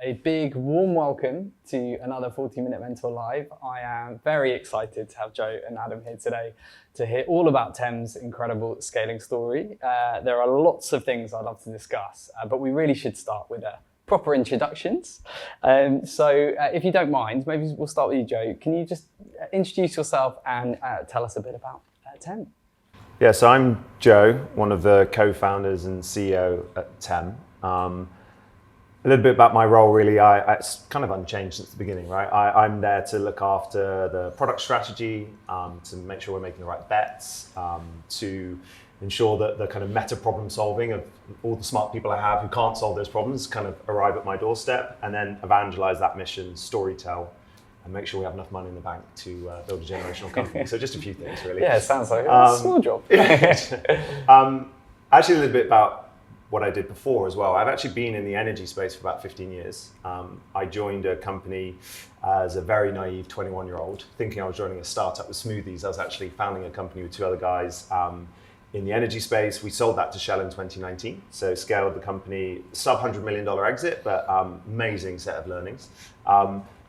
A big warm welcome to another 40-Minute Mentor Live. I am very excited to have Joe and Adam here today to hear all about TEM's incredible scaling story. There are lots of things I'd love to discuss, but we really should start with proper introductions. So if you don't mind, maybe we'll start with you, Joe. Can you just introduce yourself and tell us a bit about TEM? Yeah, so I'm Joe, one of the co-founders and CEO at TEM. A little bit about my role, really. It's kind of unchanged since the beginning, right? I'm there to look after the product strategy, to make sure we're making the right bets, to ensure that the kind of meta problem solving of all the smart people I have who can't solve those problems kind of arrive at my doorstep, and then evangelize that mission, storytell, and make sure we have enough money in the bank to build a generational company. So just a few things, really. Yeah, it sounds like a small job. Actually, a little bit about what I did before as well. I've actually been in the energy space for about 15 years. I joined a company as a very naive 21-year-old, thinking I was joining a startup with smoothies. I was actually founding a company with two other guys in the energy space. We sold that to Shell in 2019. So scaled the company, sub $100 million exit, but amazing set of learnings.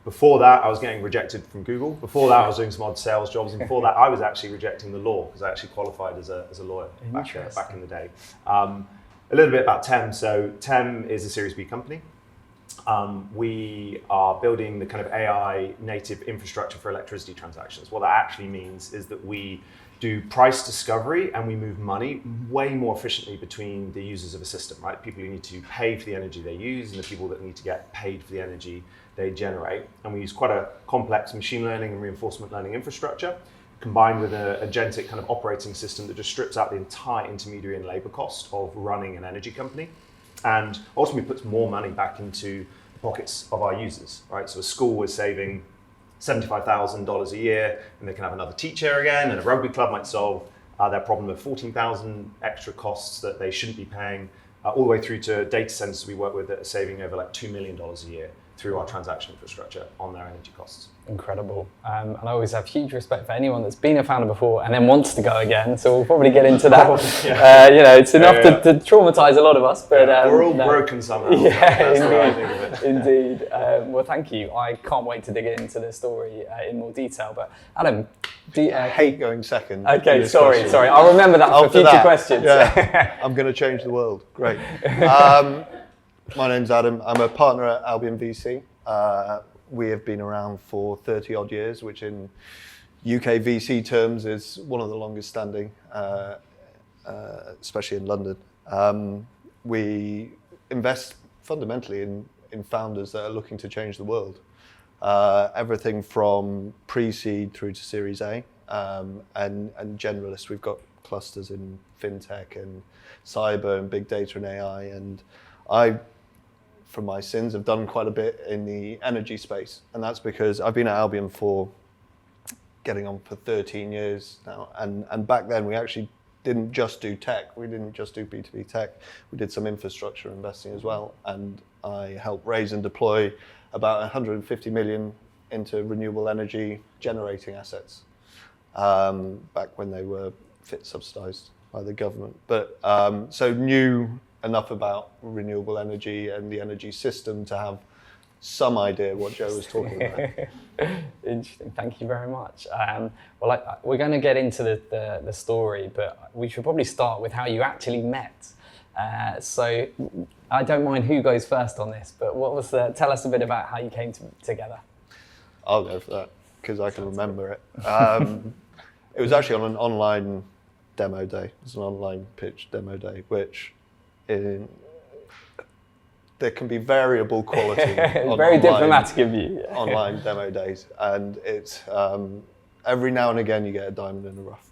Before that, I was getting rejected from Google. Before that, I was doing some odd sales jobs. And before that, I was actually rejecting the law because I actually qualified as a lawyer back in the day. A little bit about TEM. So TEM is a Series B company. We are building the kind of AI native infrastructure for electricity transactions. What that actually means is that we do price discovery and we move money way more efficiently between the users of a system, right? People who need to pay for the energy they use and the people that need to get paid for the energy they generate. And we use quite a complex machine learning and reinforcement learning infrastructure, combined with an agentic kind of operating system that just strips out the entire intermediary and labor cost of running an energy company, and ultimately puts more money back into the pockets of our users, right? So a school is saving $75,000 a year, and they can have another teacher again, and a rugby club might solve their problem of 14,000 extra costs that they shouldn't be paying, all the way through to data centers we work with that are saving over like $2 million a year through our transaction infrastructure on their energy costs. Incredible. And I always have huge respect for anyone that's been a founder before and then wants to go again. So we'll probably get into that. It's enough to traumatize a lot of us. But we're all broken somehow. Yeah, that's the way I think of it. Indeed. Well, thank you. I can't wait to dig into the story in more detail. But Adam, I hate going second. Okay, sorry. I'll remember that for future questions. Yeah, I'm going to change the world. Great. My name's Adam. I'm a partner at Albion VC. We have been around for 30 odd years, which in UK VC terms is one of the longest standing, especially in London. We invest fundamentally in founders that are looking to change the world. Everything from pre-seed through to Series A, and generalist. We've got clusters in fintech and cyber and big data and AI. And I, from my sins, have done quite a bit in the energy space. And that's because I've been at Albion for getting on for 13 years now. And back then we actually didn't just do tech. We didn't just do B2B tech. We did some infrastructure investing as well. And I helped raise and deploy about 150 million into renewable energy generating assets back when they were subsidized by the government. But so knew enough about renewable energy and the energy system to have some idea what Joe was talking about. Interesting, thank you very much. We're going to get into the story, but we should probably start with how you actually met. So I don't mind who goes first on this, but tell us a bit about how you came together. I'll go for that because I can remember it. It was actually on an online demo day. It was an online pitch demo day, which there can be variable quality. Very diplomatic of you. Online demo days, and it's every now and again you get a diamond in the rough.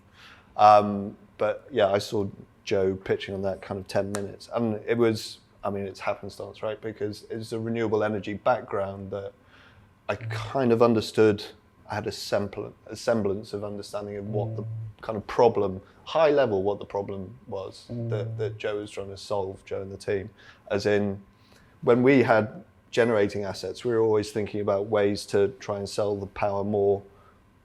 But yeah, I saw Joe pitching on that kind of 10 minutes, and it was, it's happenstance, right? Because it's a renewable energy background that I kind of understood. I had a semblance of understanding of what the kind of problem, high level, what the problem was that Joe was trying to solve, Joe and the team. As in, when we had generating assets, we were always thinking about ways to try and sell the power more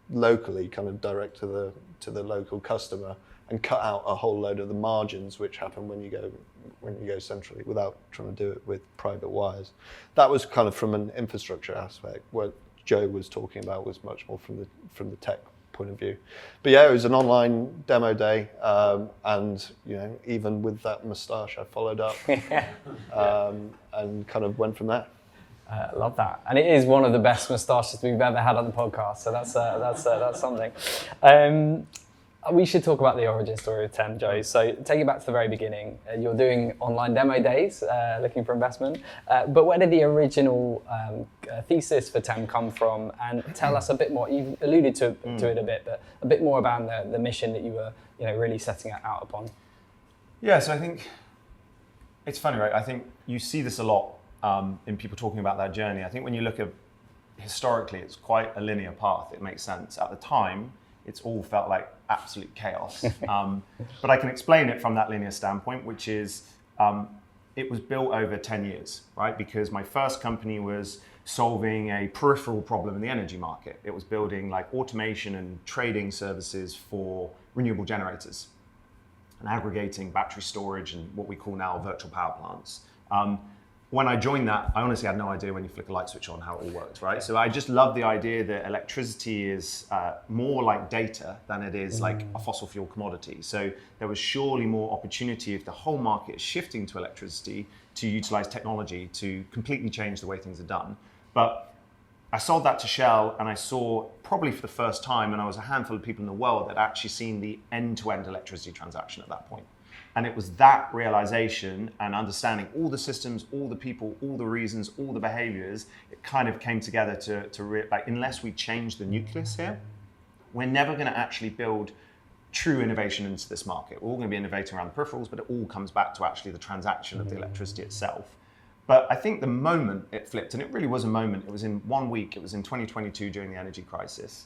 locally, kind of direct to the local customer, and cut out a whole load of the margins which happen when you go when you go centrally without trying to do it with private wires. That was kind of from an infrastructure aspect. What Joe was talking about was much more from the tech point of view. But yeah, it was an online demo day, and even with that moustache, I followed up and kind of went from there. Love that, and it is one of the best moustaches we've ever had on the podcast. So that's something. We should talk about the origin story of TEM, Joe. So take it back to the very beginning. You're doing online demo days, looking for investment. But where did the original thesis for TEM come from? And tell us a bit more. You alluded to it a bit, but a bit more about the mission that you were, really setting out upon. Yeah. So I think it's funny, right? I think you see this a lot in people talking about their journey. I think when you look at historically, it's quite a linear path. It makes sense. At the time, it's all felt like absolute chaos. But I can explain it from that linear standpoint, which is it was built over 10 years, right? Because my first company was solving a peripheral problem in the energy market. It was building like automation and trading services for renewable generators and aggregating battery storage and what we call now virtual power plants. When I joined that, I honestly had no idea when you flick a light switch on how it all worked, right? So I just love the idea that electricity is more like data than it is like a fossil fuel commodity. So there was surely more opportunity if the whole market is shifting to electricity to utilize technology to completely change the way things are done. But I sold that to Shell, and I saw probably for the first time, and I was a handful of people in the world that had actually seen the end-to-end electricity transaction at that point. And it was that realization and understanding all the systems, all the people, all the reasons, all the behaviors, it kind of came together to unless we change the nucleus here, we're never going to actually build true innovation into this market. We're all going to be innovating around the peripherals, but it all comes back to actually the transaction of the electricity itself. But I think the moment it flipped, and it really was a moment, it was in 1 week, it was in 2022 during the energy crisis.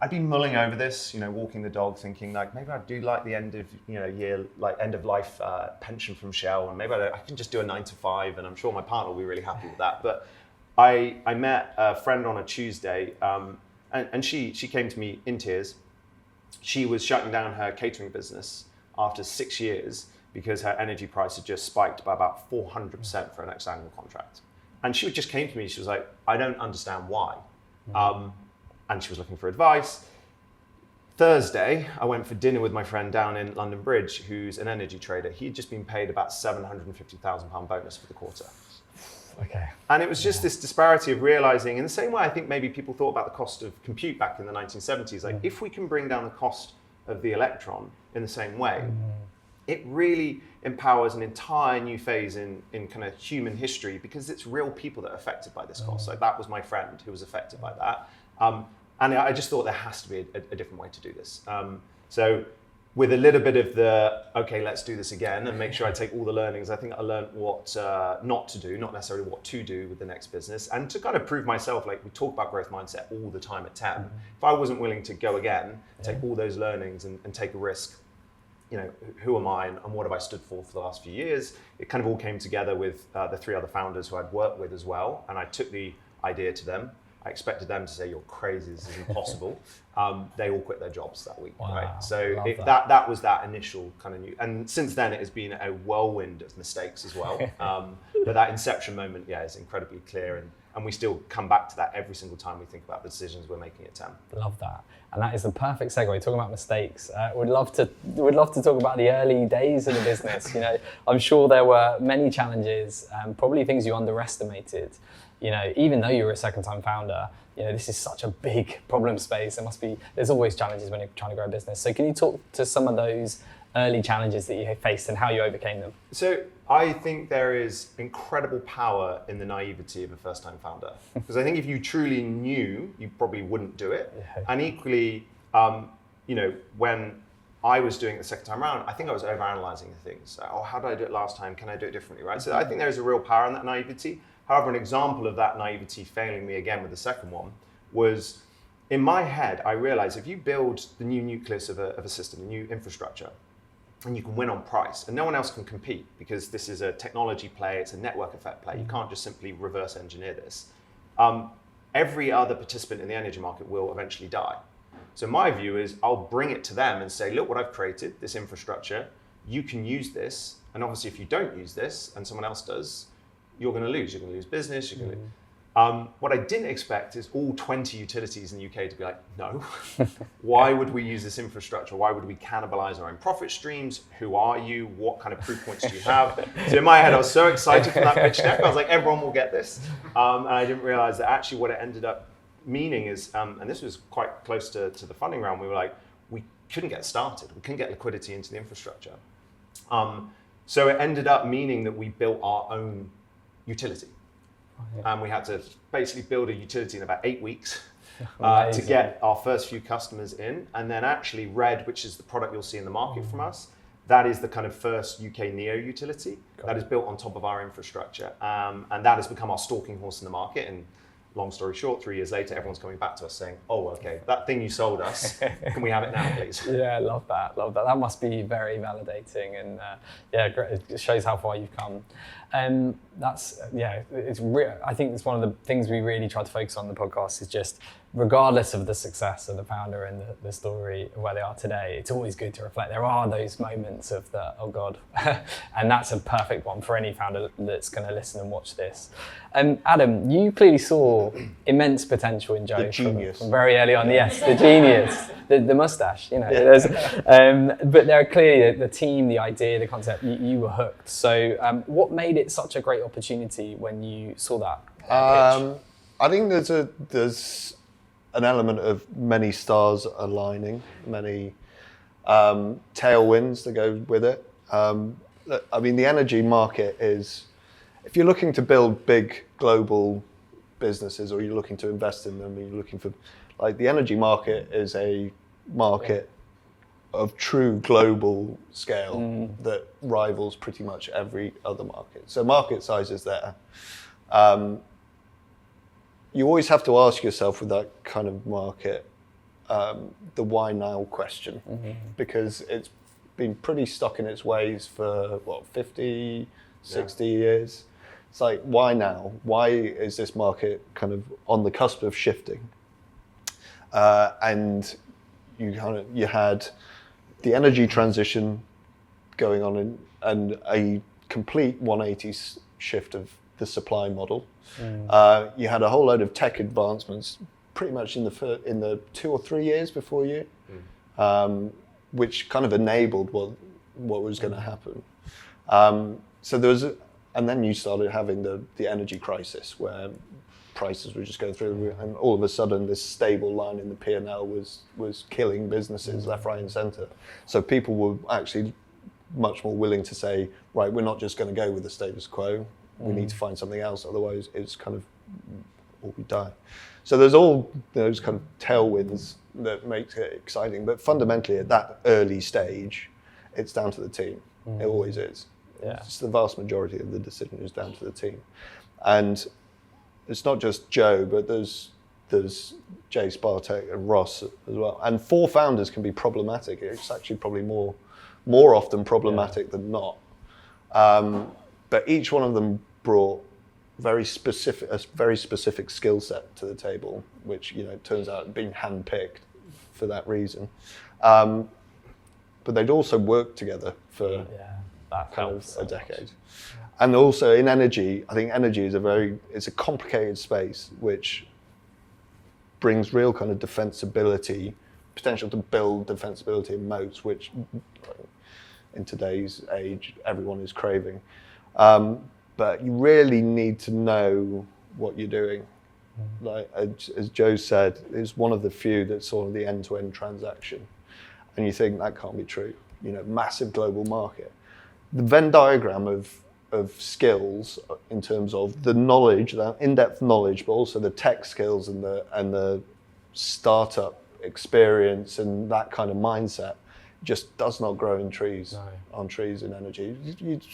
I'd been mulling over this, walking the dog, thinking like maybe I do like the end of year, like end of life pension from Shell, and maybe I can just do a 9 to 5, and I'm sure my partner will be really happy with that. But I met a friend on a Tuesday, and she came to me in tears. She was shutting down her catering business after 6 years because her energy price had just spiked by about 400% for her next annual contract. And she just came to me. She was like, I don't understand why. And she was looking for advice. Thursday, I went for dinner with my friend down in London Bridge, who's an energy trader. He'd just been paid about £750,000 bonus for the quarter. Okay. And it was just this disparity of realizing, in the same way I think maybe people thought about the cost of compute back in the 1970s, like if we can bring down the cost of the electron in the same way, it really empowers an entire new phase in kind of human history, because it's real people that are affected by this cost. Like that was my friend who was affected by that. And I just thought there has to be a different way to do this. So with a little bit of the, okay, let's do this again and make sure I take all the learnings, I think I learned what not to do, not necessarily what to do with the next business. And to kind of prove myself, like we talk about growth mindset all the time at TEM. If I wasn't willing to go again, take all those learnings and take a risk, who am I and what have I stood for the last few years? It kind of all came together with the 3 other founders who I'd worked with as well. And I took the idea to them. I expected them to say, you're crazy, this is impossible. They all quit their jobs that week, right? So that was that initial kind of new, and since then it has been a whirlwind of mistakes as well. But that inception moment, is incredibly clear, and we still come back to that every single time we think about the decisions we're making at TEM. Love that. And that is the perfect segue, talking about mistakes. We'd love to talk about the early days of the business. I'm sure there were many challenges, probably things you underestimated. Even though you were a second-time founder, this is such a big problem space. There's always challenges when you're trying to grow a business. So can you talk to some of those early challenges that you faced and how you overcame them? So I think there is incredible power in the naivety of a first-time founder. Because I think if you truly knew, you probably wouldn't do it. Yeah. And equally, when I was doing it the second time around, I think I was overanalyzing the things. How did I do it last time? Can I do it differently, right? So I think there is a real power in that naivety. However, an example of that naivety failing me again with the second one was, in my head, I realized if you build the new nucleus of a system, the new infrastructure, and you can win on price, and no one else can compete because this is a technology play, it's a network effect play, you can't just simply reverse engineer this. Every other participant in the energy market will eventually die. So my view is I'll bring it to them and say, look what I've created, this infrastructure. you can use this, and obviously if you don't use this and someone else does, you're going to lose. You're going to lose business. You're going to. What I didn't expect is all 20 utilities in the UK to be like, no. Why would we use this infrastructure? Why would we cannibalize our own profit streams? Who are you? What kind of proof points do you have? So in my head, I was so excited for that pitch deck. I was like, everyone will get this. And I didn't realize that actually what it ended up meaning is, and this was quite close to the funding round, we were like, we couldn't get started. We couldn't get liquidity into the infrastructure. So it ended up meaning that we built our own utility. And we had to basically build a utility in about 8 weeks to get our first few customers in. And then actually Red, which is the product you'll see in the market from us, that is the kind of first UK neo utility that is built on top of our infrastructure. And that has become our stalking horse in the market. And long story short, 3 years later, everyone's coming back to us saying, oh, okay, that thing you sold us, can we have it now, please? Yeah, I love that. That must be very validating, and great. It shows how far you've come. It's real. I think it's one of the things we really try to focus on in the podcast is just, regardless of the success of the founder and the story of where they are today, it's always good to reflect. There are those moments of the, oh God, and that's a perfect one for any founder that's going to listen and watch this. Adam, you clearly saw immense potential in Joe from very early on. Yes, the genius, the mustache, you know. Yeah. But there are clearly the team, the idea, the concept, you were hooked. So what made it such a great opportunity when you saw that pitch? I think there's an element of many stars aligning, many tailwinds that go with it. I mean, the energy market is, if you're looking to build big global businesses or you're looking to invest in them, you're looking for, like, the energy market is a market of true global scale that rivals pretty much every other market. So market size is there. You always have to ask yourself with that kind of market, the why now question, because it's been pretty stuck in its ways for 50, 60 years. It's like, why now? Why is this market kind of on the cusp of shifting? And you had the energy transition going on and a complete 180 shift of the supply model. You had a whole load of tech advancements pretty much in the 2 or 3 years before you, which kind of enabled what was going to happen. So there was, and then you started having the energy crisis where prices were just going through, and all of a sudden this stable line in the P&L was killing businesses left, right, and centre. So people were actually much more willing to say, right, we're not just going to go with the status quo. We need to find something else, otherwise it's kind of, or we die. So there's all those kind of tailwinds that makes it exciting. But fundamentally, at that early stage, it's down to the team. It always is. Yeah. It's the vast majority of the decision is down to the team. And it's not just Joe, but there's Jay Spartek and Ross as well. And 4 founders can be problematic. It's actually probably more often problematic than not. But each one of them brought a very specific skill set to the table, which turns out being handpicked for that reason. But they'd also worked together for kind of a decade. And also in energy, I think energy is it's a complicated space which brings real kind of defensibility, potential to build defensibility and moats, which in today's age everyone is craving. But you really need to know what you're doing. Like as Joe said, it's one of the few that saw the end-to-end transaction, and you think that can't be true. Massive global market. The Venn diagram of skills in terms of the knowledge, that in-depth knowledge, but also the tech skills and the startup experience and that kind of mindset just does not grow in trees. On trees in energy.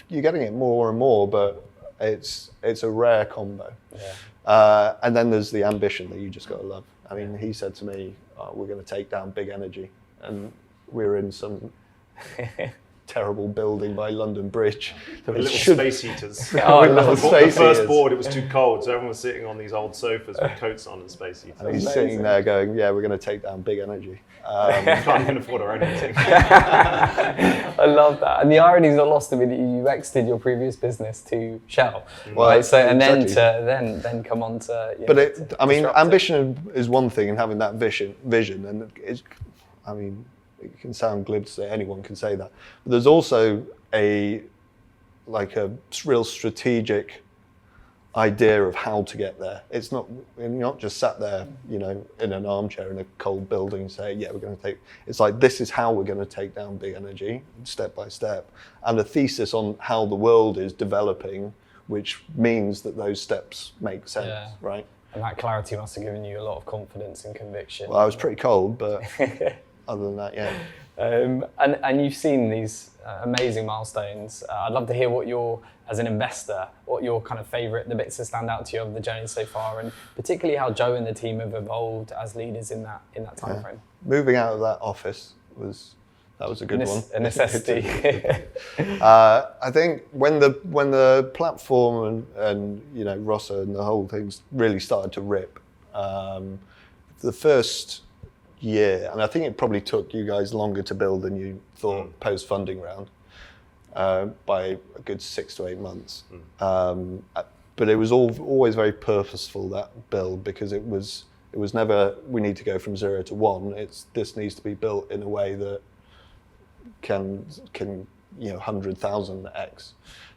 You're getting it more and more, but it's a rare combo. And then there's the ambition that you just got to love. I mean, he said to me, we're going to take down big energy, and we're in some terrible building by London Bridge. The little space heaters. Oh, I love The space first heaters. board, it was too cold, so everyone was sitting on these old sofas with coats on and space heaters. And he's Amazing. sitting there going, yeah, we're going to take down big energy. We can't even afford our own heating. I love that. And the irony is not lost to me that you exited your previous business to Shell. Well, right? So, and exactly. then come on to, But I mean, disrupt it. ambition is one thing, and having that vision, and it's, I mean, it can sound glib to say anyone can say that, but there's also a real strategic idea of how to get there. It's not, you're not just sat there, you know, in an armchair in a cold building saying, yeah, we're going to take, it's like, this is how we're going to take down big energy, step by step, and a thesis on how the world is developing, which means that those steps make sense, Yeah. right? And that clarity must have given you a lot of confidence and conviction. Well, I was pretty cold, but other than that, yeah. And you've seen these amazing milestones. I'd love to hear what as an investor, what your kind of favourite, the bits that stand out to you of the journey so far, and particularly how Joe and the team have evolved as leaders in that time frame. Moving out of that office was a good one. A necessity. I think when the platform and you know Rossa and the whole things really started to rip, the first year, and I think it probably took you guys longer to build than you thought post funding round, by a good 6 to 8 months. But it was always very purposeful, that build, because it was never we need to go from 0 to 1. This needs to be built in a way that can 100,000x.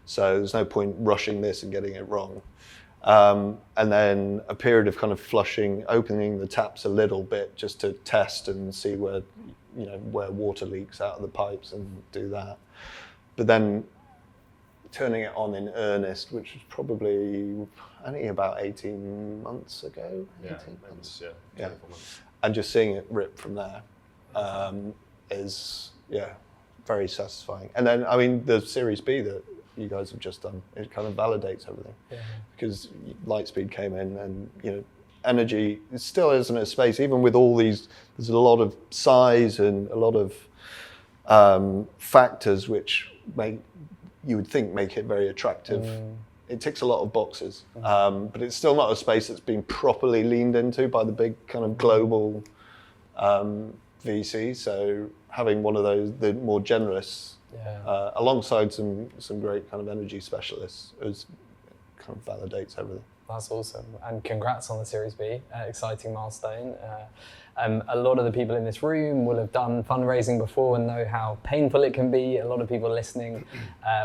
So there's no point rushing this and getting it wrong. And then a period of kind of opening the taps a little bit just to test and see where water leaks out of the pipes and do that. But then turning it on in earnest, which was probably, I think, about 18 months ago. 18 months. Yeah, 24 months. And just seeing it rip from there is, very satisfying. And then, I mean, the Series B that you guys have just done, it kind of validates everything. Yeah. Because Lightspeed came in and, energy, it still isn't a space, even with all these, there's a lot of size and a lot of factors which you would think make it very attractive. It ticks a lot of boxes, but it's still not a space that's been properly leaned into by the big kind of global VC. So having one of those, the more generalists, alongside some great kind of energy specialists, kind of validates everything. That's awesome, and congrats on the Series B, exciting milestone. A lot of the people in this room will have done fundraising before and know how painful it can be. A lot of people listening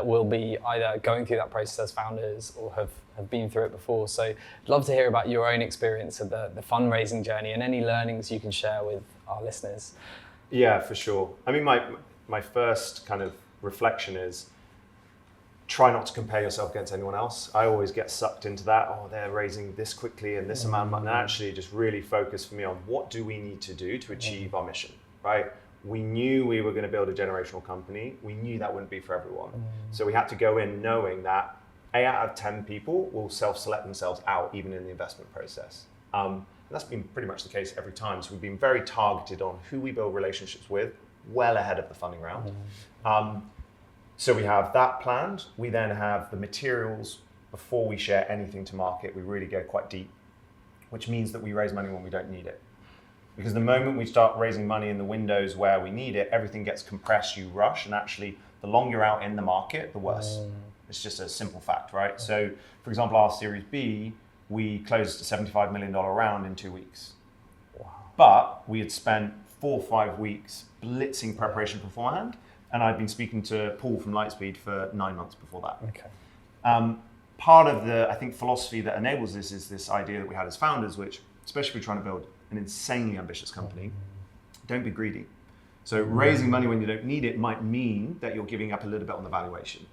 will be either going through that process as founders or have been through it before. So I'd love to hear about your own experience of the fundraising journey and any learnings you can share with our listeners. Yeah, for sure. I mean, my first kind of reflection is try not to compare yourself against anyone else. I always get sucked into that. Oh, they're raising this quickly and this amount of money. And actually just really focus for me on what do we need to do to achieve our mission, right? We knew we were going to build a generational company. We knew that wouldn't be for everyone. So we had to go in knowing that 8 out of 10 people will self-select themselves out even in the investment process. And that's been pretty much the case every time. So we've been very targeted on who we build relationships with well ahead of the funding round. So we have that planned. We then have the materials before we share anything to market. We really go quite deep, which means that we raise money when we don't need it. Because the moment we start raising money in the windows where we need it, everything gets compressed, you rush, and actually the longer you're out in the market, the worse. It's just a simple fact, right? So for example, our Series B, we closed a $75 million round in 2 weeks. Wow. But we had spent 4 or 5 weeks blitzing preparation beforehand. And I'd been speaking to Paul from Lightspeed for 9 months before that. Okay. Part of the, I think, philosophy that enables this is this idea that we had as founders, which, especially if you're trying to build an insanely ambitious company, don't be greedy. So raising money when you don't need it might mean that you're giving up a little bit on the valuation.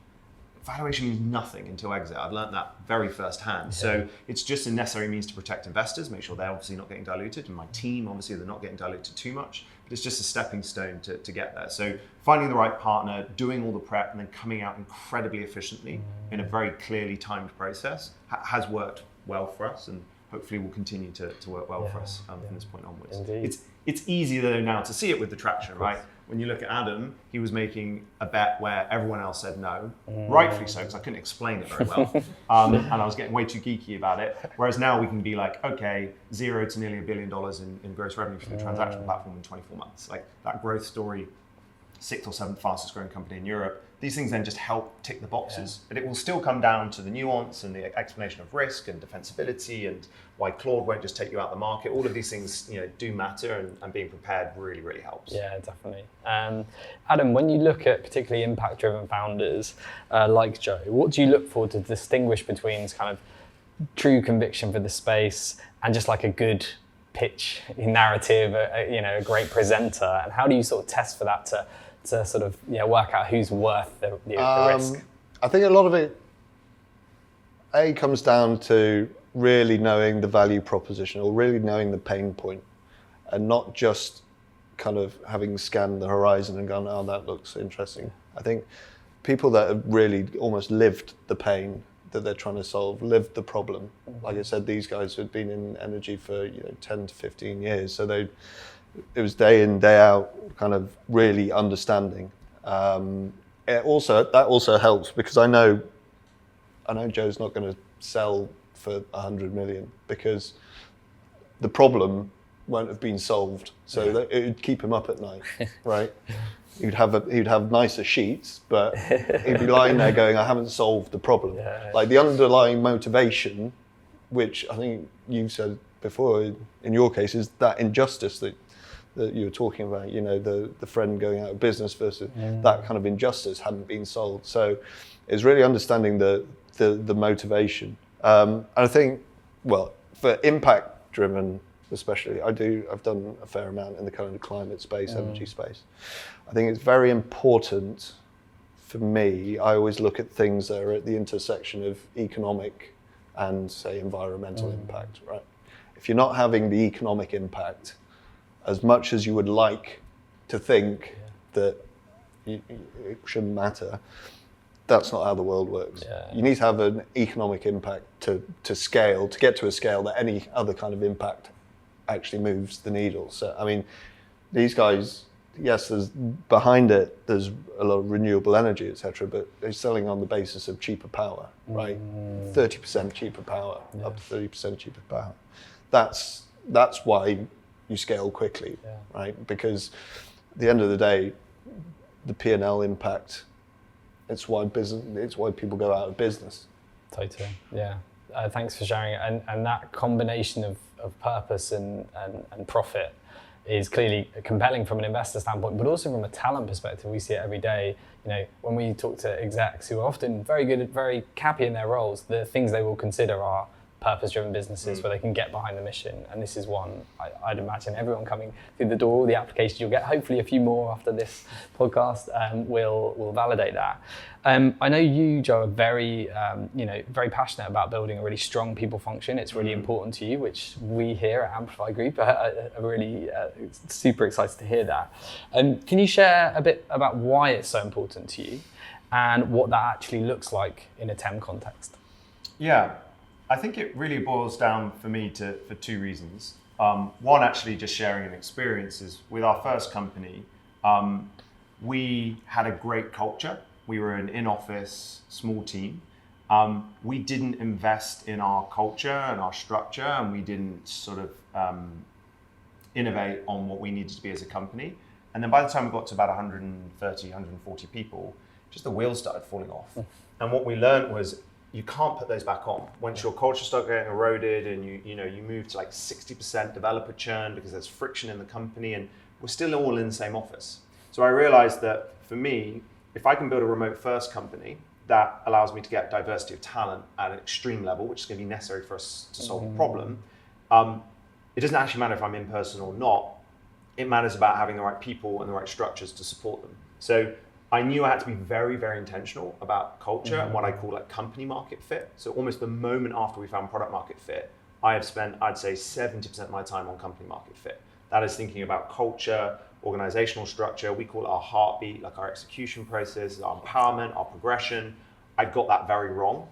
Valuation means nothing until exit. I've learned that very firsthand. So it's just a necessary means to protect investors, make sure they're obviously not getting diluted, and my team, obviously, they're not getting diluted too much. But it's just a stepping stone to get there. So finding the right partner, doing all the prep, and then coming out incredibly efficiently in a very clearly timed process has worked well for us, and hopefully will continue to work well for us from this point onwards. Indeed. It's easier though now to see it with the traction, right? when you look at Adam, he was making a bet where everyone else said no, rightfully so, because I couldn't explain it very well. And I was getting way too geeky about it. Whereas now we can be like, okay, 0 to nearly $1 billion in gross revenue for the transaction platform in 24 months. Like that growth story, 6th or 7th fastest growing company in Europe. These things then just help tick the boxes, but it will still come down to the nuance and the explanation of risk and defensibility and why Claude won't just take you out the market. All of these things, do matter, and being prepared really, really helps. Yeah, definitely. Adam, when you look at particularly impact-driven founders like Joe, what do you look for to distinguish between kind of true conviction for the space and just like a good pitch, narrative, a great presenter, and how do you sort of test for that to sort of work out who's worth the risk? I think a lot of it comes down to really knowing the value proposition or really knowing the pain point, and not just kind of having scanned the horizon and gone, oh, that looks interesting. I think people that have really almost lived the pain that they're trying to solve, lived the problem. Like I said, these guys had been in energy for 10 to 15 years, so it was day in, day out, kind of really understanding. That also helps because I know Joe's not going to sell for 100 million because the problem won't have been solved. So that it would keep him up at night, right? He'd have nicer sheets, but he'd be lying there going, I haven't solved the problem. Yeah. Like the underlying motivation, which I think you said before, in your case, is that injustice that you were talking about, the friend going out of business versus that kind of injustice hadn't been solved. So it's really understanding the motivation. And I think, well, for impact driven especially, I've done a fair amount in the kind of climate space, energy space. I think it's very important for me. I always look at things that are at the intersection of economic and, say, environmental impact, right? If you're not having the economic impact, as much as you would like to think that it shouldn't matter, that's not how the world works. Yeah. You need to have an economic impact to scale, to get to a scale that any other kind of impact actually moves the needle. So, I mean, these guys, yes, behind it, there's a lot of renewable energy, etc., but they're selling on the basis of cheaper power, right? 30% cheaper power, up to 30% cheaper power. That's why you scale quickly, right? Because at the end of the day, the P&L impact, it's why people go out of business. Totally, yeah. Thanks for sharing it. And that combination of purpose and profit is clearly compelling from an investor standpoint, but also from a talent perspective. We see it every day. When we talk to execs who are often very good, very happy in their roles, the things they will consider are purpose-driven businesses where they can get behind the mission. And this is one, I'd imagine everyone coming through the door, the applications you'll get, hopefully a few more after this podcast, will validate that. I know you, Joe, are very, very passionate about building a really strong people function. It's really important to you, which we here at Amplify Group are really super excited to hear that. Can you share a bit about why it's so important to you and what that actually looks like in a TEM context? Yeah. I think it really boils down for me for two reasons. One, actually just sharing an experience is with our first company, we had a great culture. We were an in-office, small team. We didn't invest in our culture and our structure, and we didn't sort of innovate on what we needed to be as a company. And then by the time we got to about 130, 140 people, just the wheels started falling off. And what we learned was, you can't put those back on. Once your culture starts getting eroded and you move to like 60% developer churn because there's friction in the company and we're still all in the same office. So I realized that for me, if I can build a remote first company that allows me to get diversity of talent at an extreme level, which is going to be necessary for us to solve the problem, it doesn't actually matter if I'm in person or not. It matters about having the right people and the right structures to support them. So I knew I had to be very, very intentional about culture and what I call like company market fit. So almost the moment after we found product market fit, I have spent, I'd say 70% of my time on company market fit. That is thinking about culture, organizational structure. We call it our heartbeat, like our execution process, our empowerment, our progression. I got that very wrong.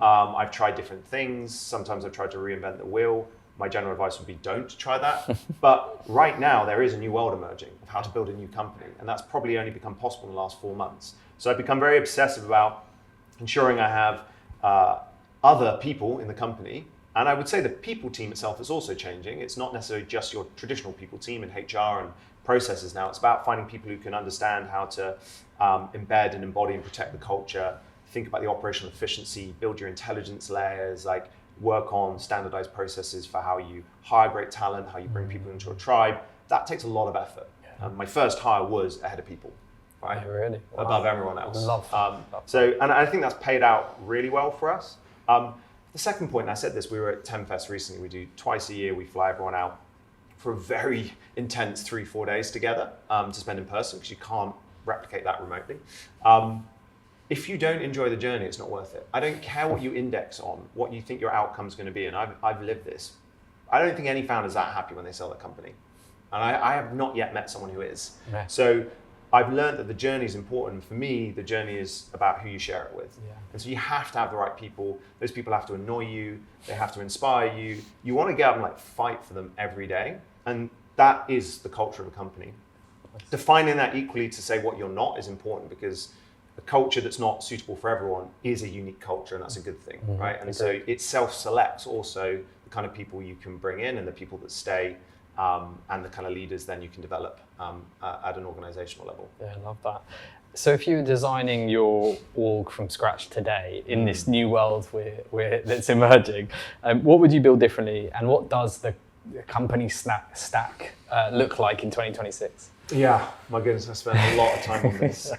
I've tried different things. Sometimes I've tried to reinvent the wheel. my general advice would be don't try that. But right now, there is a new world emerging of how to build a new company. And that's probably only become possible in the last 4 months. So I've become very obsessive about ensuring I have other people in the company. And I would say the people team itself is also changing. It's not necessarily just your traditional people team in HR and processes now. It's about finding people who can understand how to embed and embody and protect the culture, think about the operational efficiency, build your intelligence layers, like work on standardized processes for how you hire great talent, how you bring people into a tribe. That takes a lot of effort. My first hire was a head of people, right? Yeah, really? Wow. Above everyone else. Love. And I think that's paid out really well for us. The second point, and I said this, we were at TemFest recently. We do twice a year, we fly everyone out for a very intense 3-4 days together to spend in person, because you can't replicate that remotely. If you don't enjoy the journey, it's not worth it. I don't care what you index on, what you think your outcome's going to be, and I've lived this. I don't think any founder's that happy when they sell their company. And I have not yet met someone who is. Yeah. So I've learned that the journey is important. For me, the journey is about who you share it with. Yeah. And so you have to have the right people. Those people have to annoy you. They have to inspire you. You want to get up and fight for them every day. And that is the culture of a company. Defining that equally to say what you're not is important, because a culture that's not suitable for everyone is a unique culture, and that's a good thing, right? And so it self-selects also the kind of people you can bring in and the people that stay, and the kind of leaders then you can develop at an organizational level. Yeah, I love that. So if you were designing your org from scratch today in this new world that's emerging, what would you build differently, and what does the company stack look like in 2026? Yeah, my goodness, I spent a lot of time on this.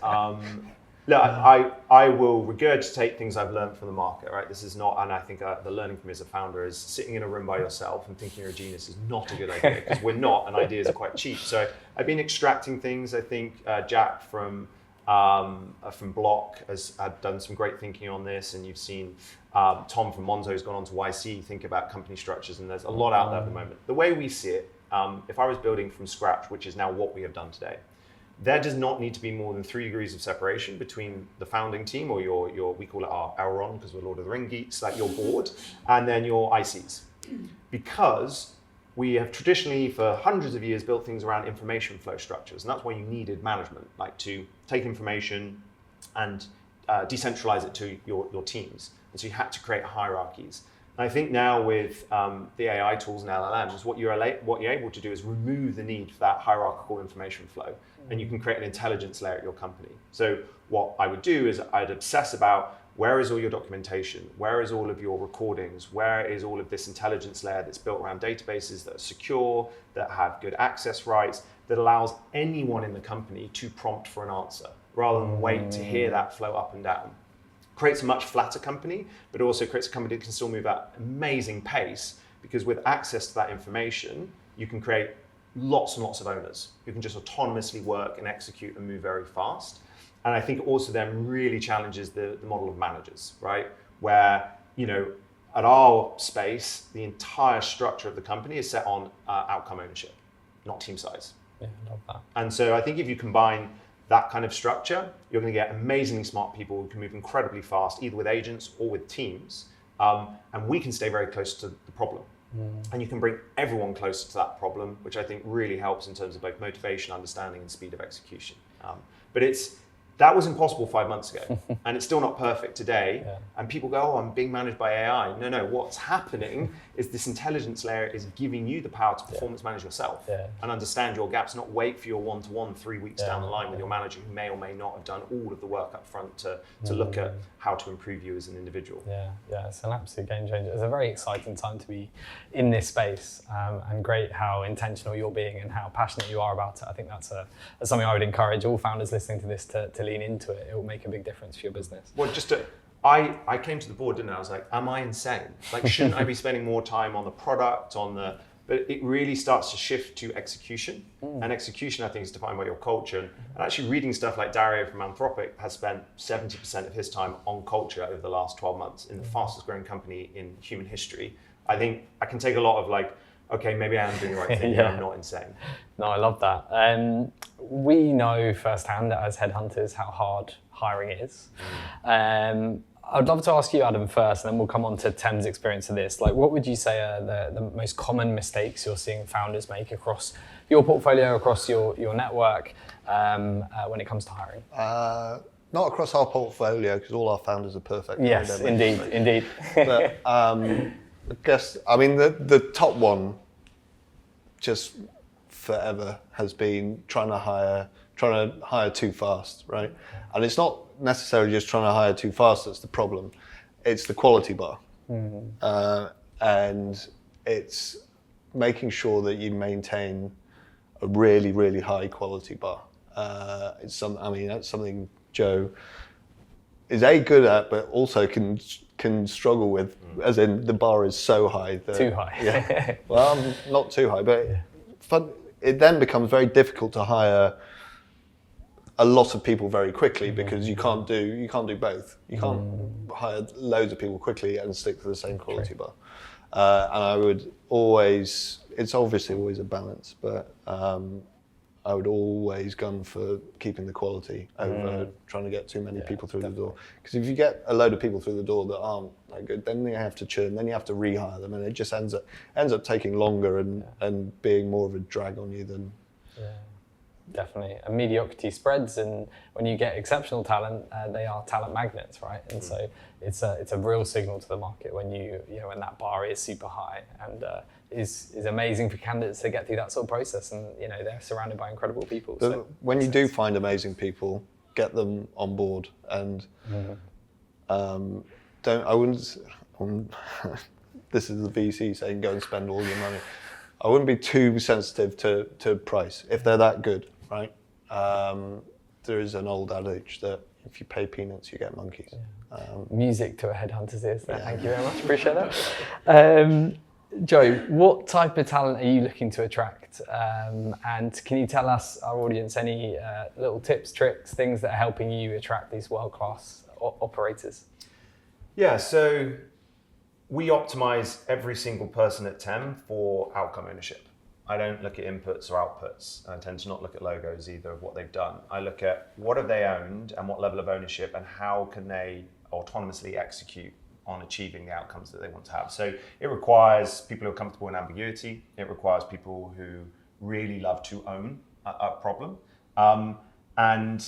Look, I will regurgitate things I've learned from the market, right? This is not, and I think the learning from me as a founder is sitting in a room by yourself and thinking you're a genius is not a good idea, because we're not, and ideas are quite cheap. So I've been extracting things. I think Jack from Block had done some great thinking on this, and you've seen Tom from Monzo has gone on to YC, think about company structures, and there's a lot out there at the moment. The way we see it, if I was building from scratch, which is now what we have done today, there does not need to be more than 3 degrees of separation between the founding team, or your we call it our Elron, because we're Lord of the Ring geeks, like your board, and then your ICs. Because we have traditionally, for hundreds of years, built things around information flow structures, and that's why you needed management, like to take information and decentralize it to your teams. And so you had to create hierarchies. And I think now with the AI tools and LLMs, what you're able to do is remove the need for that hierarchical information flow, and you can create an intelligence layer at your company. So what I would do is I'd obsess about where is all your documentation, where is all of your recordings, where is all of this intelligence layer that's built around databases that are secure, that have good access rights, that allows anyone in the company to prompt for an answer, rather than wait to hear that flow up and down. Creates a much flatter company, but also creates a company that can still move at amazing pace, because with access to that information, you can create lots and lots of owners who can just autonomously work and execute and move very fast. And I think it also then really challenges the model of managers, right? Where, at our space, the entire structure of the company is set on outcome ownership, not team size. Yeah, I love that. And so I think if you combine that kind of structure, you're going to get amazingly smart people who can move incredibly fast, either with agents or with teams. And we can stay very close to the problem. And you can bring everyone closer to that problem, which I think really helps in terms of both motivation, understanding, and speed of execution. But that was impossible 5 months ago, and it's still not perfect today. Yeah. And people go, I'm being managed by AI. No, what's happening is this intelligence layer is giving you the power to performance manage yourself and understand your gaps, not wait for your one-to-one 3 weeks down the line with your manager who may or may not have done all of the work up front to look at how to improve you as an individual. Yeah, it's an absolute game changer. It's a very exciting time to be in this space, and great how intentional you're being and how passionate you are about it. I think that's something I would encourage all founders listening to this to lean into it. It will make a big difference for your business. Well, I came to the board, didn't I? I was like, am I insane? Like, shouldn't I be spending more time on the product, but it really starts to shift to execution. And execution, I think, is defined by your culture. And actually reading stuff like Dario from Anthropic has spent 70% of his time on culture over the last 12 months in the fastest growing company in human history. I think I can take a lot of okay, maybe I am doing the right thing, and I'm not insane. No, I love that. We know firsthand as headhunters how hard hiring is. I'd love to ask you, Adam, first, and then we'll come on to Thames' experience of this. Like, what would you say are the most common mistakes you're seeing founders make across your portfolio, across your network, when it comes to hiring? Not across our portfolio, because all our founders are perfect. Yes, indeed. But I guess, I mean, the top one just forever has been trying to hire too fast, right? And it's not necessarily just trying to hire too fast that's the problem. It's the quality bar. And it's making sure that you maintain a really, really high quality bar. That's something Joe is good at, but also can struggle with, as in the bar is so high. Too high. Yeah. Well, not too high, but it then becomes very difficult to hire a lot of people very quickly, because you can't do both. You can't hire loads of people quickly and stick to the same quality bar. And I would always, it's obviously always a balance, but I would always gun for keeping the quality over trying to get too many people through the door. Because if you get a load of people through the door that aren't that good, then you have to churn, then you have to rehire them, and it just ends up taking longer and being more of a drag on you than. Yeah, definitely. And mediocrity spreads, and when you get exceptional talent, they are talent magnets, right? And so it's a real signal to the market when when that bar is super high, and is amazing for candidates to get through that sort of process, and they're surrounded by incredible people. So when you do find amazing people, get them on board, and this is the VC saying go and spend all your money. I wouldn't be too sensitive to price if they're that good, right? There is an old adage that if you pay peanuts, you get monkeys. Music to a headhunter's ears there. Thank you very much. Appreciate that. Joe, what type of talent are you looking to attract? And can you tell us, our audience, any little tips, tricks, things that are helping you attract these world-class operators? Yeah, so we optimize every single person at TEM for outcome ownership. I don't look at inputs or outputs. I tend to not look at logos either of what they've done. I look at what have they owned and what level of ownership, and how can they autonomously execute on achieving the outcomes that they want to have. So it requires people who are comfortable in ambiguity. It requires people who really love to own a problem. And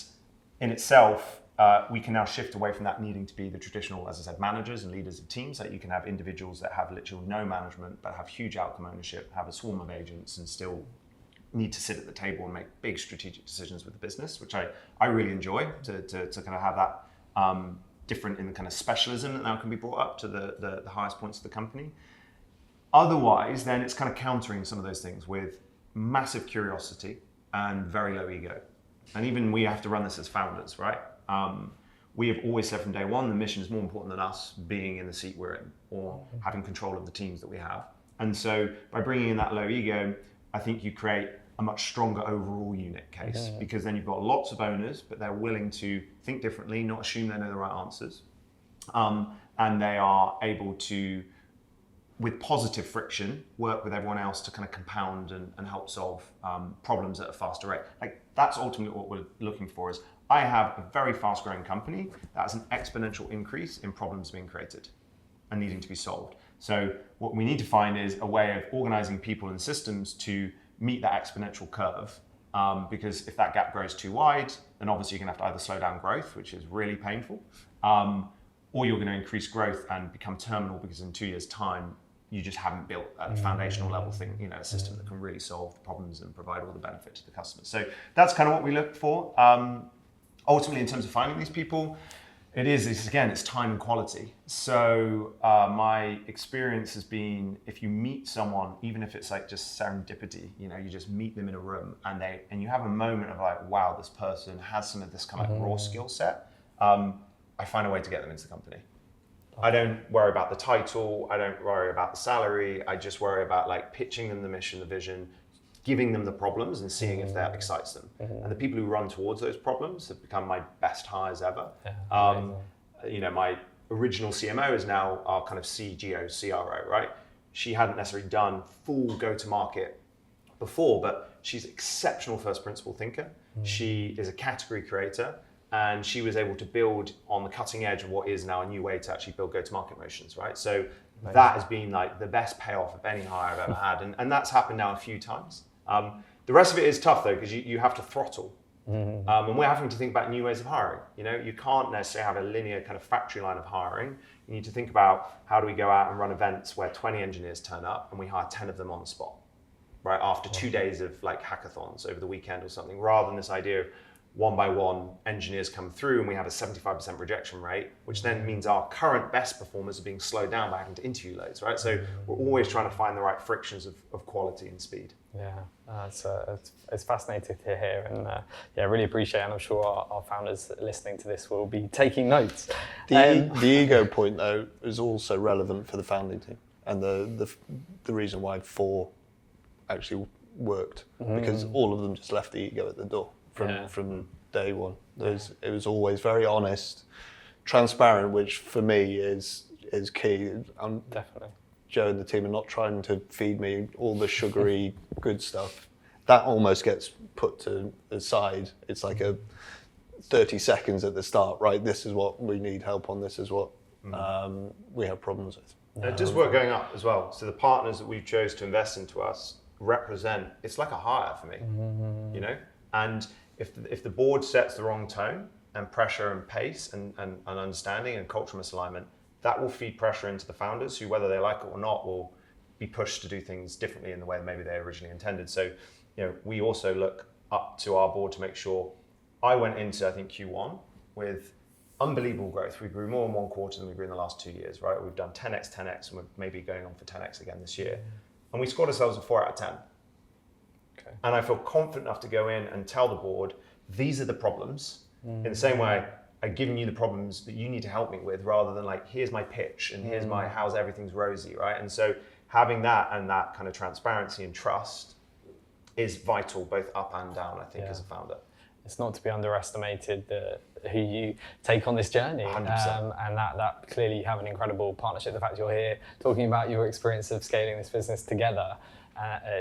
in itself, we can now shift away from that needing to be the traditional, as I said, managers and leaders of teams. That you can have individuals that have literally no management, but have huge outcome ownership, have a swarm of agents, and still need to sit at the table and make big strategic decisions with the business, which I really enjoy to kind of have that different in the kind of specialism that now can be brought up to the highest points of the company. Otherwise, then it's kind of countering some of those things with massive curiosity and very low ego. And even we have to run this as founders, right? We have always said from day one, the mission is more important than us being in the seat we're in or having control of the teams that we have. And so by bringing in that low ego, I think you create a much stronger overall unit case, because then you've got lots of owners, but they're willing to think differently, not assume they know the right answers. And they are able to, with positive friction, work with everyone else to kind of compound and help solve problems at a faster rate. Like, that's ultimately what we're looking for. Is I have a very fast growing company that has an exponential increase in problems being created and needing to be solved. So what we need to find is a way of organizing people and systems to meet that exponential curve. Because if that gap grows too wide, then obviously you're gonna have to either slow down growth, which is really painful, or you're gonna increase growth and become terminal, because in 2 years' time, you just haven't built at a foundational level thing, a system that can really solve the problems and provide all the benefit to the customer. So that's kind of what we look for. Ultimately, in terms of finding these people, it's time and quality. So my experience has been, if you meet someone, even if it's like just serendipity, you just meet them in a room and you have a moment of like, wow, this person has some of this kind of raw skill set. I find a way to get them into the company. I don't worry about the title. I don't worry about the salary. I just worry about like pitching them the mission, the vision, giving them the problems and seeing if that excites them. And the people who run towards those problems have become my best hires ever. My original CMO is now our kind of CGO, CRO, right? She hadn't necessarily done full go-to-market before, but she's exceptional first principle thinker. She is a category creator, and she was able to build on the cutting edge of what is now a new way to actually build go-to-market motions, right? So that has been like the best payoff of any hire I've ever had, and that's happened now a few times. The rest of it is tough though, because you have to throttle. And we're having to think about new ways of hiring. You know, you can't necessarily have a linear kind of factory line of hiring. You need to think about how do we go out and run events where 20 engineers turn up and we hire 10 of them on the spot, right? After 2 days of like hackathons over the weekend or something, rather than this idea of one by one engineers come through and we have a 75% rejection rate, which then means our current best performers are being slowed down by having to interview loads, right? So we're always trying to find the right frictions of quality and speed. Yeah, it's fascinating to hear, and yeah, really appreciate it. And I'm sure our founders listening to this will be taking notes. The ego point though is also relevant for the founding team, and the reason why 4 actually worked, because all of them just left the ego at the door from day one. It was always very honest, transparent, which for me is key. Definitely. Joe and the team are not trying to feed me all the sugary good stuff. That almost gets put to the side. It's like a 30 seconds at the start, right? This is what we need help on. This is what we have problems with. It does work going up as well. So the partners that we chose to invest into us represent, it's like a hire for me, you know? And if the board sets the wrong tone and pressure and pace and understanding and cultural misalignment, that will feed pressure into the founders who, whether they like it or not, will be pushed to do things differently in the way maybe they originally intended. So, you know, we also look up to our board to make sure. I went into, I think, Q1 with unbelievable growth. We grew more in one quarter than we grew in the last 2 years, right? We've done 10x, and we're maybe going on for 10x again this year. And we scored ourselves a 4 out of 10. Okay. And I feel confident enough to go in and tell the board, these are the problems. In the same way, I've given you the problems that you need to help me with, rather than like, here's my pitch and here's my how's everything's rosy, right? And so having that and that kind of transparency and trust is vital, both up and down, I think, as a founder. It's not to be underestimated who you take on this journey. 100%. And that clearly you have an incredible partnership. The fact you're here talking about your experience of scaling this business together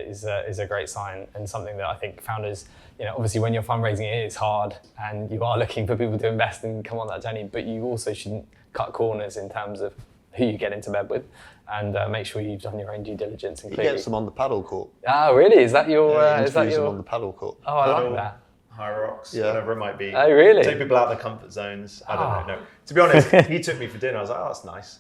is a great sign, and something that I think founders, you know, obviously when you're fundraising it is hard and you are looking for people to invest and come on that journey, but you also shouldn't cut corners in terms of who you get into bed with, and make sure you've done your own due diligence. And he gets them on the paddle court. Oh, really? Is that your? Is that your? Them on the paddle court. Oh, I like that. High rocks, whatever it might be. Oh, really? Take people out of their comfort zones. I don't know. No. To be honest, he took me for dinner. I was like, oh, that's nice.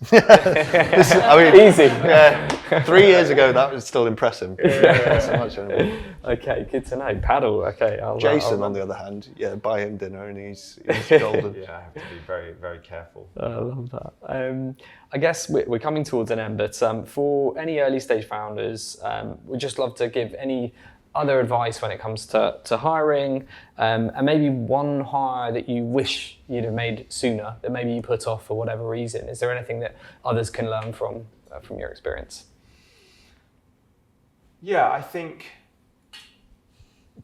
Easy. Yeah. 3 years ago, that was still impressive. Not so much anymore. Okay, good to know. Paddle. Okay. Jason, on the other hand, buy him dinner and he's golden. Yeah, I have to be very, very careful. I love that. I guess we're coming towards an end, but for any early stage founders, we'd just love to give any other advice when it comes to hiring, and maybe one hire that you wish you'd have made sooner, that maybe you put off for whatever reason. Is there anything that others can learn from your experience? Yeah, I think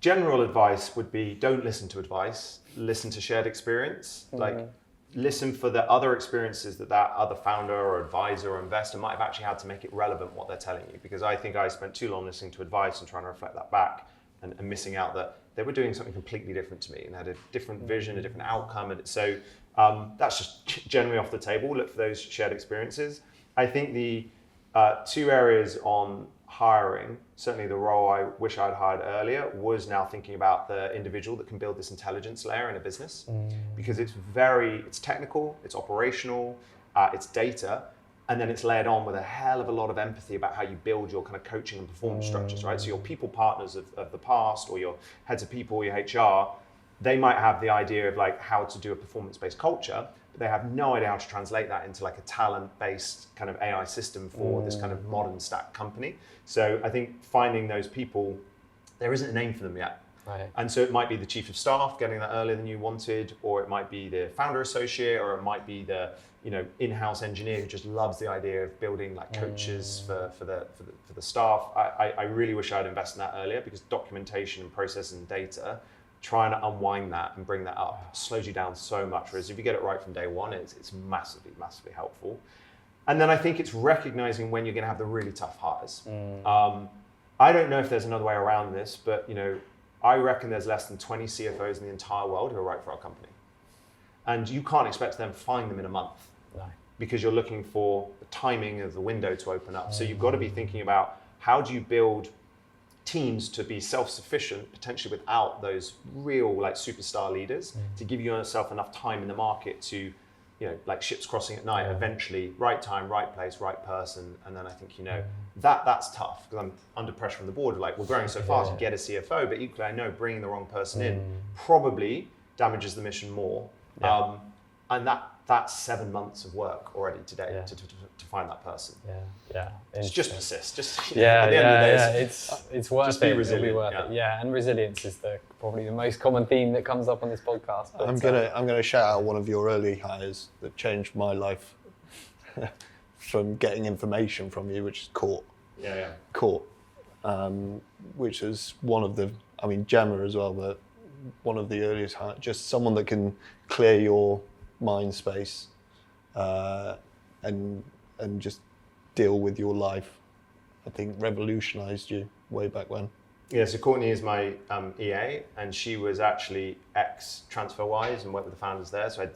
general advice would be, don't listen to advice, listen to shared experience. Like, listen for the other experiences that other founder or advisor or investor might have actually had to make it relevant what they're telling you. Because I think I spent too long listening to advice and trying to reflect that back and missing out that they were doing something completely different to me and had a different vision, a different outcome. And so that's just generally off the table. Look for those shared experiences. I think the 2 areas on hiring, certainly the role I wish I'd hired earlier, was now thinking about the individual that can build this intelligence layer in a business, because it's technical, it's operational, it's data, and then it's layered on with a hell of a lot of empathy about how you build your kind of coaching and performance structures, right? So your people partners of the past, or your heads of people, your HR, they might have the idea of like how to do a performance-based culture, but they have no idea how to translate that into like a talent-based kind of AI system for this kind of modern stack company. So I think finding those people, there isn't a name for them yet. Right. And so it might be the chief of staff getting that earlier than you wanted, or it might be the founder associate, or it might be the in-house engineer who just loves the idea of building like coaches for the staff. I really wish I'd invested in that earlier, because documentation and process and data, trying to unwind that and bring that up slows you down so much. Whereas if you get it right from day one, it's massively, massively helpful. And then I think it's recognizing when you're going to have the really tough hires. I don't know if there's another way around this, but I reckon there's less than 20 CFOs in the entire world who are right for our company. And you can't expect them to find them in a month. No. Because you're looking for the timing of the window to open up. So you've got to be thinking about how do you build teams to be self-sufficient, potentially without those real like superstar leaders, to give yourself enough time in the market to, like ships crossing at night, eventually right time, right place, right person. And then I think, that's tough because I'm under pressure from the board. Like, we're growing so fast, you get a CFO, but equally I know bringing the wrong person in probably damages the mission more. And that's 7 months of work already today to find that person. It's just persist. At the end of the day, it's worth just be it. resilient. It'll be worth it. And resilience is probably the most common theme that comes up on this podcast. But, I'm gonna shout out one of your early hires that changed my life from getting information from you, which is Court. Court, which is one of the, Gemma as well, but one of the earliest hires. Just someone that can clear your mind space and just deal with your life. I think revolutionized you way back when. Yeah, so Courtney is my EA, and she was actually ex-TransferWise and worked with the founders there. So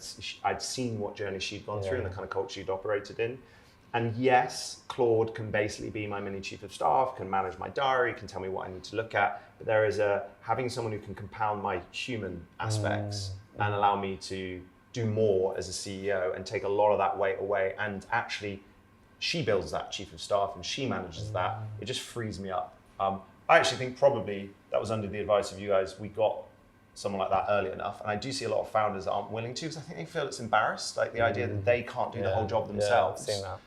I'd seen what journey she'd gone through and the kind of culture she'd operated in. And yes, Claude can basically be my mini chief of staff, can manage my diary, can tell me what I need to look at. But there is having someone who can compound my human aspects and allow me to do more as a CEO and take a lot of that weight away. And actually, she builds that chief of staff and she manages that. It just frees me up. I actually think probably that was under the advice of you guys. We got someone like that early enough. And I do see a lot of founders that aren't willing to, because I think they feel it's embarrassed, like the idea that they can't do the whole job themselves. I've seen that.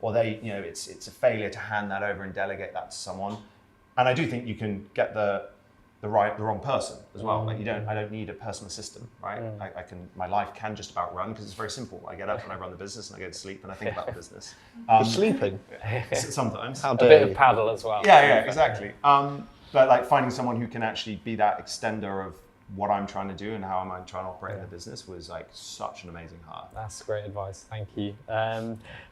Or they, it's a failure to hand that over and delegate that to someone. And I do think you can get the wrong person as well. Like I don't need a personal assistant, right? My life can just about run because it's very simple. I get up and I run the business and I go to sleep and I think about the business. Sleeping? Sometimes. How A dare bit you? of paddle as well. Yeah, exactly. But like finding someone who can actually be that extender of what I'm trying to do and how I'm trying to operate in the business was like such an amazing hire. That's great advice, thank you.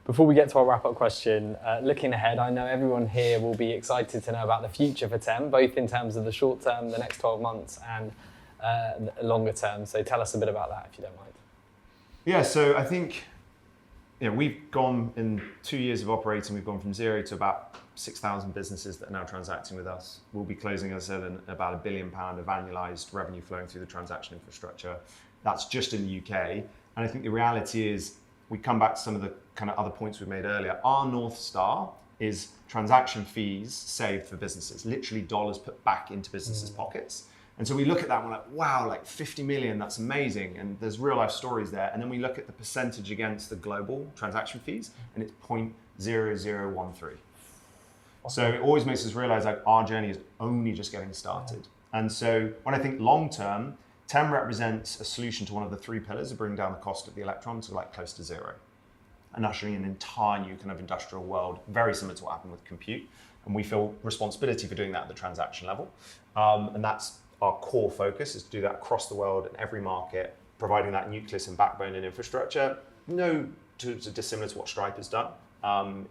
Before we get to our wrap-up question, looking ahead, I know everyone here will be excited to know about the future for TEM, both in terms of the short term, the next 12 months, and longer term. So tell us a bit about that, if you don't mind. Yeah, so I think we've gone, in 2 years of operating, we've gone from 0 to about 6,000 businesses that are now transacting with us. We'll be closing, as I said, about £1 billion of annualized revenue flowing through the transaction infrastructure. That's just in the UK. And I think the reality is, we come back to some of the kind of other points we made earlier. Our North Star is transaction fees saved for businesses, literally dollars put back into businesses' pockets. And so we look at that and we're like, wow, like 50 million, that's amazing. And there's real life stories there. And then we look at the percentage against the global transaction fees and it's 0.0013. So it always makes us realize like our journey is only just getting started. And so when I think long term, TEM represents a solution to one of the 3 pillars of bringing down the cost of the electron to like close to 0 and ushering in an entire new kind of industrial world, very similar to what happened with compute. And we feel responsibility for doing that at the transaction level. And that's our core focus, is to do that across the world in every market, providing that nucleus and backbone and infrastructure, dissimilar to what Stripe has done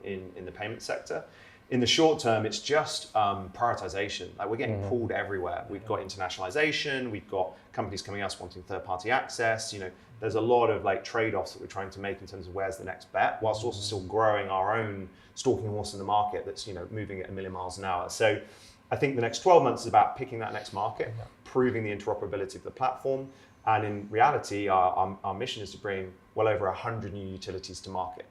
in the payment sector. In the short term, it's just prioritization. Like, we're getting pulled everywhere. We've got internationalization, we've got companies coming to us wanting third-party access. There's a lot of like trade-offs that we're trying to make in terms of where's the next bet, whilst also still growing our own stalking horse in the market that's moving at 1,000,000 miles an hour. So I think the next 12 months is about picking that next market, proving the interoperability of the platform. And in reality, our mission is to bring well over 100 new utilities to market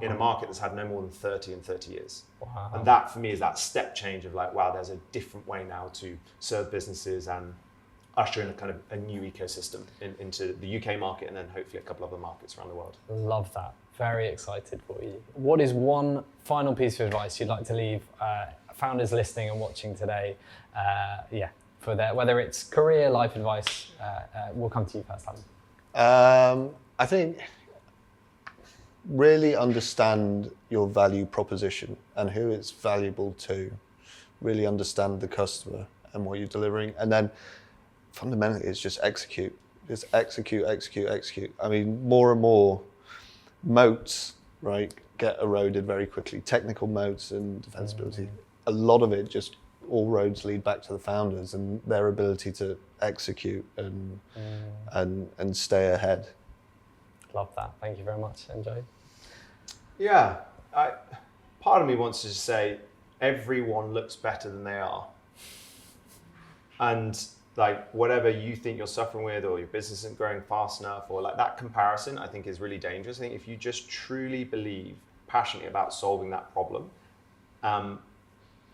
in a market that's had no more than 30 in 30 years. Wow. And that for me is that step change of like, wow, there's a different way now to serve businesses and usher in a kind of a new ecosystem into the UK market and then hopefully a couple other markets around the world. Love that. Very excited for you. What is one final piece of advice you'd like to leave founders listening and watching today? For whether it's career, life advice, we'll come to you first, Adam. I think really understand your value proposition and who it's valuable to. Really understand the customer and what you're delivering. And then fundamentally, it's just execute. Just execute. I mean, more and more moats, right, get eroded very quickly. Technical moats and defensibility. A lot of it just all roads lead back to the founders and their ability to execute and stay ahead. Love that. Thank you very much, Joe. Yeah, part of me wants to just say everyone looks better than they are. And like whatever you think you're suffering with, or your business isn't growing fast enough, or like that comparison, I think is really dangerous. I think if you just truly believe passionately about solving that problem,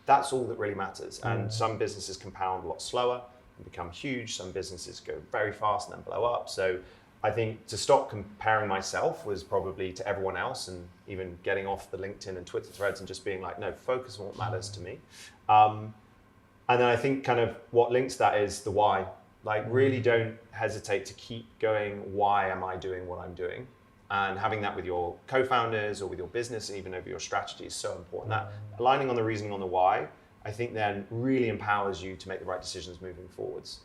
that's all that really matters. And some businesses compound a lot slower and become huge. Some businesses go very fast and then blow up. So I think to stop comparing myself was probably to everyone else, and even getting off the LinkedIn and Twitter threads and just being like, no, focus on what matters to me. And then I think kind of what links that is the why. Like really don't hesitate to keep going, why am I doing what I'm doing? And having that with your co-founders or with your business and even over your strategy is so important. That aligning on the reasoning on the why, I think then really empowers you to make the right decisions moving forwards.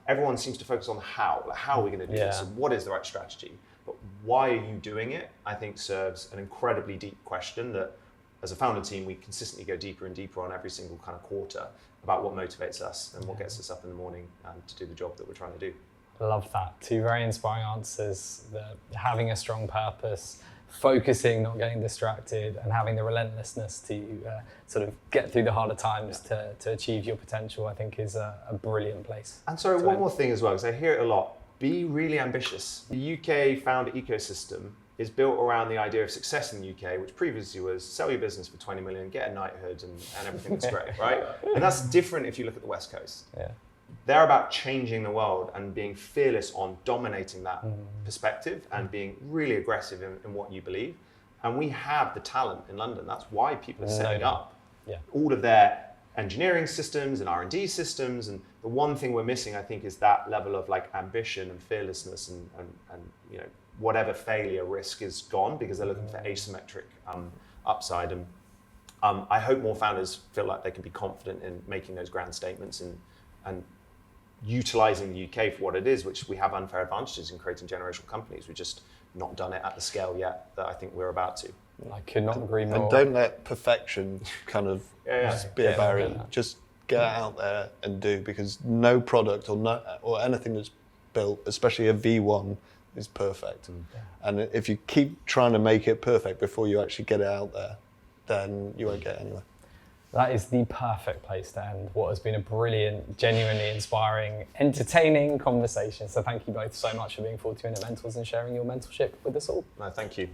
Everyone seems to focus on the how, like how are we going to do this? And what is the right strategy? But why are you doing it? I think serves an incredibly deep question that as a founder team, we consistently go deeper and deeper on every single kind of quarter about what motivates us and what gets us up in the morning to do the job that we're trying to do. I love that. Two very inspiring answers. Having a strong purpose, focusing, not getting distracted, and having the relentlessness to sort of get through the harder times to achieve your potential, I think is a brilliant place. And sorry, one more thing as well, because I hear it a lot. Be really ambitious. The UK founder ecosystem is built around the idea of success in the UK, which previously was sell your business for 20 million, get a knighthood, and everything was great, right? And that's different if you look at the West Coast. Yeah. They're about changing the world and being fearless on dominating that perspective and being really aggressive in what you believe. And we have the talent in London. That's why people are setting up all of their engineering systems and R&D systems. And the one thing we're missing, I think, is that level of like ambition and fearlessness and you know, whatever failure risk is gone, because they're looking for asymmetric upside. And I hope more founders feel like they can be confident in making those grand statements and utilizing the UK for what it is, which we have unfair advantages in creating generational companies. We've just not done it at the scale yet that I think we're about to. I could not agree more. And don't let perfection kind of just be a barrier. Just get out there and do, because no product or anything that's built, especially a V1, is perfect. And if you keep trying to make it perfect before you actually get it out there, then you won't get anywhere. That is the perfect place to end what has been a brilliant, genuinely inspiring, entertaining conversation. So thank you both so much for being 40 Minute Mentors and sharing your mentorship with us all. No, thank you.